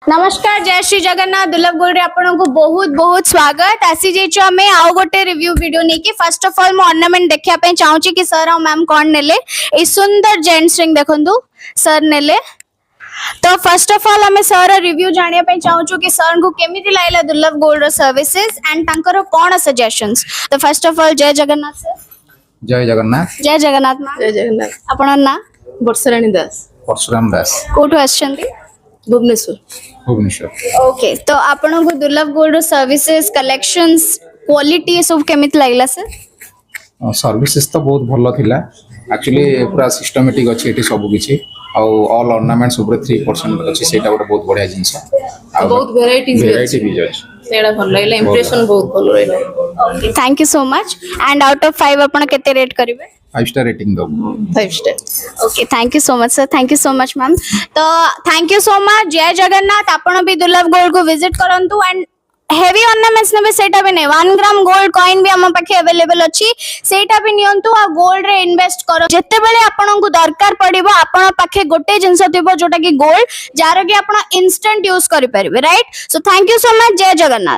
नमस्कार जय श्री जगन्नाथ दुर्लभ गोल्ड रे आपन को बहुत बहुत स्वागत आसी जे हमें आउ गोटे रिव्यू वीडियो नहीं कि फर्स्ट ऑफ ऑल मो ऑर्नामेंट देखिया पे चाहूँ कि सर और मैम कौन नेले ए सुंदर जेंट्स रिंग देखंतु सर नेले तो फर्स्ट ऑफ ऑल हमें सर रिव्यू जानिया पे चाहूँ कि सर को केमिति लागला दुर्लभ गोल्ड सर्विसेज एंड तांकर कोन सजेशंस तो फर्स्ट ऑफ ऑल जय जगन्नाथ सर जय जगन्नाथ मैम जय जगन्नाथ आपन ना वर्षराणी दास परशुराम दास कोठु आछंती भुवनेश्वर ओके तो आपन को दुर्लभ गोल्ड सर्विसेज कलेक्शंस क्वालिटी सब केमिति लागला सर सर्विसेस तो बहुत भल थिला एक्चुअली पूरा सिस्टमेटिक अछि एटी सब किछि ऑल ऑर्नामेंट्स ऊपर 3% अछि सेटा गोटे बहुत बढ़िया जिंस बहुत वेराइटीज भी अछि सेड़ा भल लागला इंप्रेशन बहुत भल रहला okay thank you so much and out of 5 आपन केते रेट करिवे 5 स्टार रेटिंग दो 5 star okay thank you so much sir thank you so much ma'am तो थैंक यू सो मच जय जगन्नाथ आपन भी दुर्लभ गोल्ड को विजिट करंतु एंड हेवी ऑर्नामेंट्स ने सेटा भी नहीं 1 ग्राम गोल्ड कॉइन भी हम पाखे अवेलेबल अछि सेटा भी नियंतु आ गोल्ड रे इन्वेस्ट करो जत्ते बेले आपन को दरकार पड़िबो आपन पाखे गोटे जिंस थिबो जोटा कि गोल्ड जार कि आपन इंस्टेंट यूज करि परिबे right so thank you so much जय जगन्नाथ।